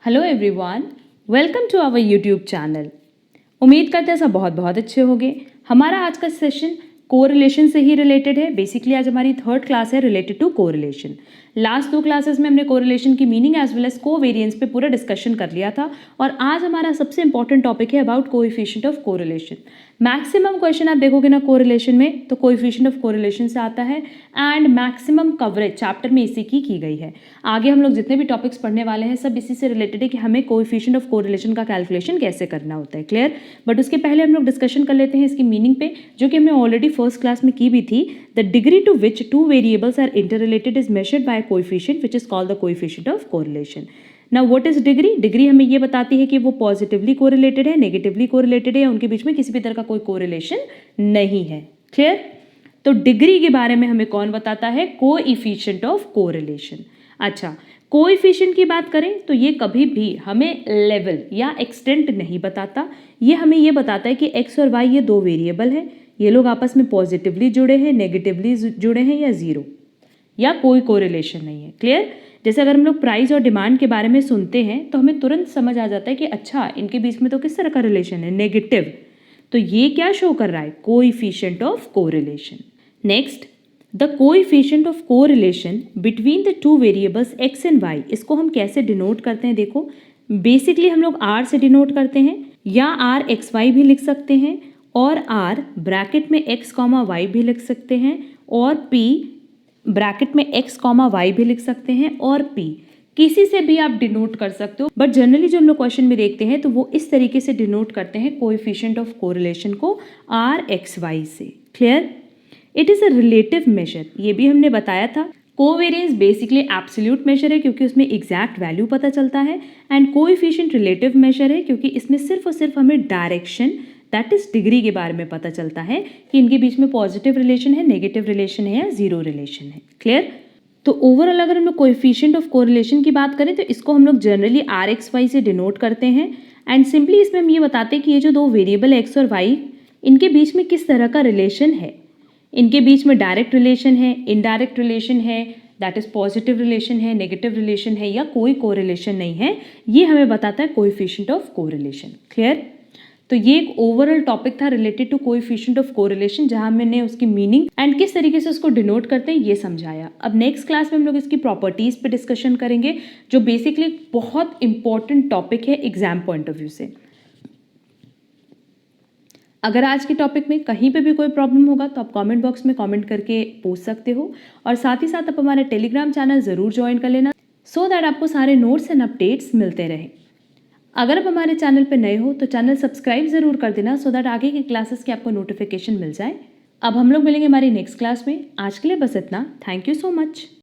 Hello everyone, welcome to our YouTube channel. उम्मीद करते हैं सब बहुत बहुत अच्छे होंगे। हमारा आज का सेशन कोरिलेशन से ही रिलेटेड है। बेसिकली आज हमारी थर्ड क्लास है रिलेटेड टू कोरिलेशन। लास्ट दो क्लासेस में हमने कोरिलेशन की meaning as well as covariance पे पूरा डिस्कशन कर लिया था और आज हमारा सबसे इंपॉर्टेंट टॉपिक है about coefficient of correlation. Maximum question आप देखोगे ना कोरिलेशन में तो कोएफिशिएंट ऑफ कोरिलेशन से आता है एंड मैक्सिमम कवरेज चैप्टर में इसी की गई है। आगे हम लोग जितने भी टॉपिक्स पढ़ने वाले हैं सब इसी से रिलेटेड है कि हमें कोएफिशिएंट ऑफ कोरिलेशन का कैलकुलेशन कैसे करना होता है। क्लियर? बट उसके पहले हम लोग डिस्कशन कर लेते हैं इसकी मीनिंग पे, जो कि हमने ऑलरेडी फर्स्ट क्लास में की भी थी। The degree to which two variables are interrelated is measured by coefficient which is called the coefficient of correlation. Now what is degree? Degree हमें ये बताती है कि वो पॉजिटिवली कोरिलेटेड है, नेगेटिवली कोरिलेटेड है या उनके बीच में किसी भी तरह का कोई कोरिलेशन नहीं है। क्लियर? तो डिग्री के बारे में हमें कौन बताता है? Coefficient of correlation. अच्छा, कोएफिशिएंट की बात करें तो ये कभी भी हमें लेवल या एक्सटेंट नहीं बताता। ये हमें ये बताता है कि एक्स और वाई ये दो वेरिएबल हैं, ये लोग आपस में पॉजिटिवली जुड़े हैं, नेगेटिवली जुड़े हैं या जीरो या कोई कोरिलेशन नहीं है। क्लियर? जैसे अगर हम लोग प्राइस और डिमांड के बारे में सुनते हैं तो हमें तुरंत समझ आ जाता है कि अच्छा इनके बीच में तो किस तरह का रिलेशन है? नेगेटिव। तो ये क्या शो कर रहा है? Coefficient of correlation. Next, the coefficient of correlation between the two variables X and Y, इसको हम कैसे डिनोट करते हैं? देखो, बेसिकली हम लोग आर से डिनोट करते हैं या आर एक्स वाई भी लिख सकते हैं और आर ब्रैकेट में एक्स कॉमा वाई भी लिख सकते हैं और पी ब्रैकेट में एक्स कॉमा वाई भी लिख सकते हैं और पी किसी से भी आप डिनोट कर सकते हो। बट जनरली जो हम लोग क्वेश्चन में देखते हैं तो वो इस तरीके से डिनोट करते हैं कोएफिशिएंट ऑफ कोरिलेशन को आर एक्स वाई से। Clear? It is a relative major, ये भी हमने बताया था। कोवेरिएंस बेसिकली एब्सोल्यूट मेजर है क्योंकि उसमें एग्जैक्ट वैल्यू पता चलता है एंड कोएफिशिएंट रिलेटिव मेजर है क्योंकि इसमें सिर्फ और सिर्फ हमें डायरेक्शन दैट इज डिग्री के बारे में पता चलता है कि इनके बीच में पॉजिटिव रिलेशन है, नेगेटिव रिलेशन है या जीरो रिलेशन है। क्लियर? तो ओवरऑल अगर हम लोग कोएफिशिएंट ऑफ कोरिलेशन की बात करें तो इसको हम लोग जनरली आर एक्स वाई से डिनोट करते हैं एंड सिंपली इसमें हम ये बताते हैं कि ये जो दो वेरिएबल एक्स और वाई इनके बीच में किस तरह का रिलेशन है। इनके बीच में डायरेक्ट रिलेशन है, इनडायरेक्ट रिलेशन है, दैट इज पॉजिटिव रिलेशन है, नेगेटिव रिलेशन है या कोई कोरिलेशन नहीं है, ये हमें बताता है कोएफिशिएंट ऑफ कोरिलेशन। क्लियर? तो ये एक ओवरऑल टॉपिक था related to coefficient of correlation, जहां मैंने उसकी मीनिंग एंड किस तरीके से उसको डिनोट करते हैं ये समझाया। अब नेक्स्ट क्लास में हम लोग इसकी प्रॉपर्टीज पे डिस्कशन करेंगे, जो बेसिकली बहुत इंपॉर्टेंट टॉपिक है एग्जाम पॉइंट ऑफ व्यू से। अगर आज के टॉपिक में कहीं पे भी कोई प्रॉब्लम होगा तो आप कमेंट बॉक्स में कमेंट करके पूछ सकते हो और साथ ही साथ आप हमारे टेलीग्राम चैनल ज़रूर ज्वाइन कर लेना सो दैट आपको सारे नोट्स एंड अपडेट्स मिलते रहें। अगर आप हमारे चैनल पे नए हो तो चैनल सब्सक्राइब ज़रूर कर देना सो दैट आगे की क्लासेस की आपको नोटिफिकेशन मिल जाए। अब हम लोग मिलेंगे हमारी नेक्स्ट क्लास में। आज के लिए बस इतना। Thank you so much.